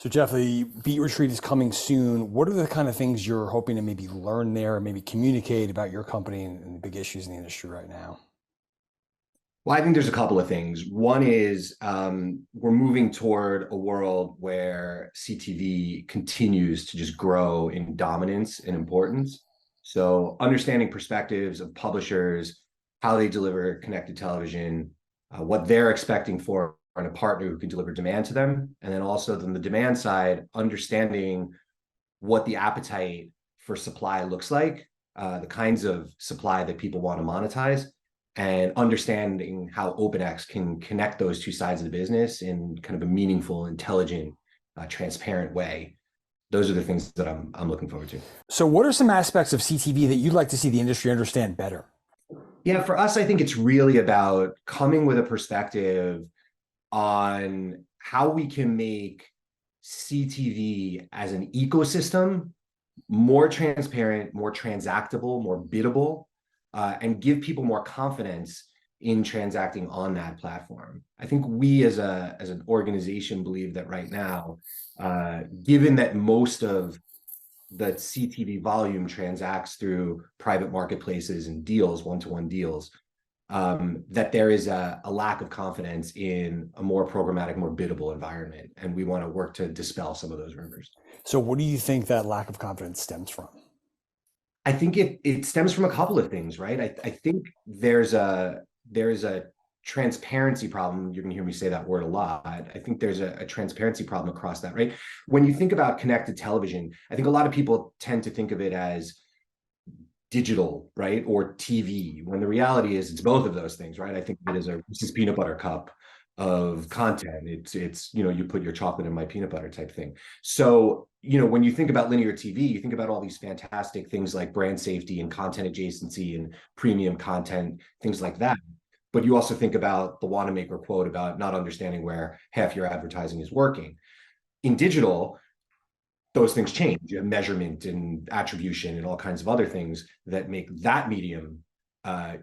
So Jeff, the Beet Retreat is coming soon. What are the kind of things you're hoping to maybe learn there, or maybe communicate about your company and the big issues in the industry right now? Well, I think there's a couple of things. One is we're moving toward a world where CTV continues to just grow in dominance and importance. So understanding perspectives of publishers, how they deliver connected television, what they're expecting for and a partner who can deliver demand to them. And then also on the demand side, understanding what the appetite for supply looks like, the kinds of supply that people want to monetize, and understanding how OpenX can connect those two sides of the business in kind of a meaningful, intelligent, transparent way. Those are the things that I'm looking forward to. So what are some aspects of CTV that you'd like to see the industry understand better? Yeah, for us, I think it's really about coming with a perspective on how we can make CTV as an ecosystem more transparent, more transactable, more biddable, and give people more confidence in transacting on that platform. I think we as an organization believe that right now, given that most of the CTV volume transacts through private marketplaces and deals, one-to-one deals, that there is a lack of confidence in a more programmatic, more biddable environment. And we want to work to dispel some of those rumors. So what do you think that lack of confidence stems from? I think it stems from a couple of things, right? I think there's a transparency problem. You're going to hear me say that word a lot. I think there's a transparency problem across that, right? When you think about connected television, I think a lot of people tend to think of it as digital, right? Or TV, when the reality is it's both of those things, right? I think it is a Reese's peanut butter cup of content. It's you put your chocolate in my peanut butter type thing. So, when you think about linear TV, you think about all these fantastic things like brand safety and content adjacency and premium content, things like that. But you also think about the Wanamaker quote about not understanding where half your advertising is working. In digital, those things change. You have measurement and attribution and all kinds of other things that make that medium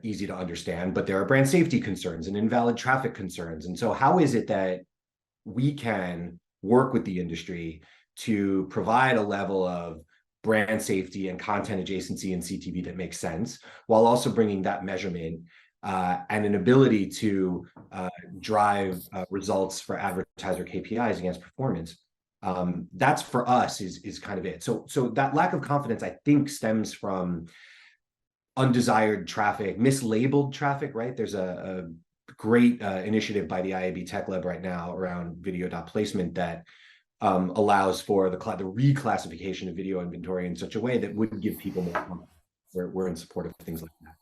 easy to understand, but there are brand safety concerns and invalid traffic concerns. And so how is it that we can work with the industry to provide a level of brand safety and content adjacency in CTV that makes sense, while also bringing that measurement and an ability to drive results for advertiser KPIs against performance? That's for us is kind of it. So that lack of confidence, I think, stems from undesired traffic, mislabeled traffic, right? There's a great initiative by the IAB Tech Lab right now around video.placement that allows for the reclassification of video inventory in such a way that would give people more confidence. We're in support of things like that.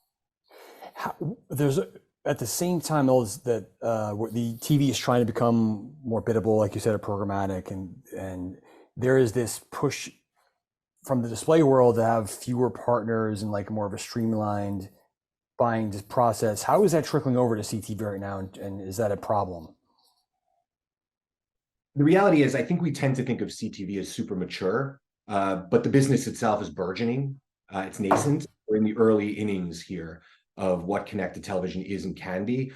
At the same time, that the TV is trying to become more biddable, like you said, a programmatic, and there is this push from the display world to have fewer partners and like more of a streamlined buying process. How is that trickling over to CTV right now, and is that a problem? The reality is, I think we tend to think of CTV as super mature, but the business itself is burgeoning. It's nascent. We're in the early innings here of what connected television is and can be.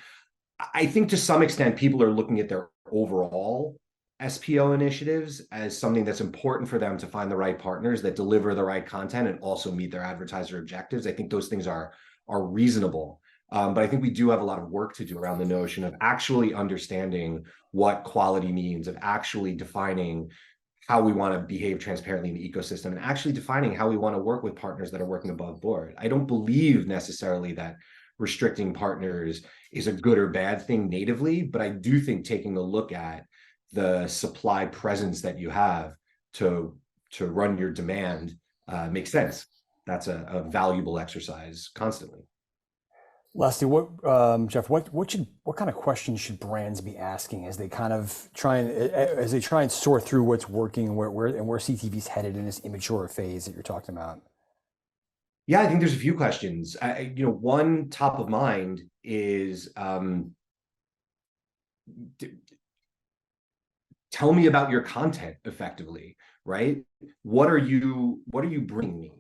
I think to some extent, people are looking at their overall SPO initiatives as something that's important for them to find the right partners that deliver the right content and also meet their advertiser objectives. I think those things are reasonable. But I think we do have a lot of work to do around the notion of actually understanding what quality means, of actually defining how we want to behave transparently in the ecosystem, and actually defining how we want to work with partners that are working above board. I don't believe necessarily that restricting partners is a good or bad thing natively, but I do think taking a look at the supply presence that you have to run your demand makes sense. That's a valuable exercise constantly. Lastly, Jeff, what kind of questions should brands be asking as they kind of try and sort through what's working and where CTV's headed in this immature phase that you're talking about? Yeah, I think there's a few questions. One top of mind is tell me about your content effectively, right? What are you bringing me?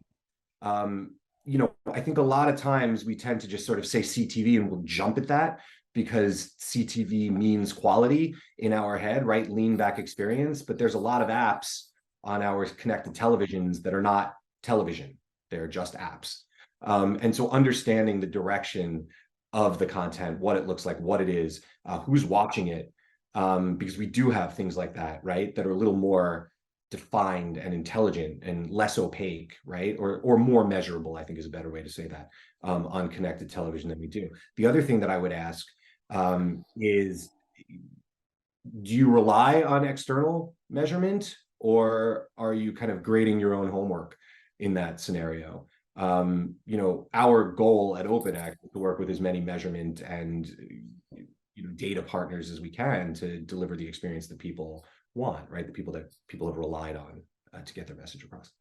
I think a lot of times we tend to just sort of say CTV and we'll jump at that because CTV means quality in our head, right? Lean back experience. But there's a lot of apps on our connected televisions that are not television. They're just apps. And so understanding the direction of the content, what it looks like, what it is, who's watching it, because we do have things like that, right? That are a little more defined and intelligent and less opaque, right? Or more measurable, I think is a better way to say that, on connected television than we do. The other thing that I would ask is, do you rely on external measurement, or are you kind of grading your own homework in that scenario? Our goal at OpenX is to work with as many measurement and data partners as we can to deliver the experience that people want, right? The people that people have relied on to get their message across.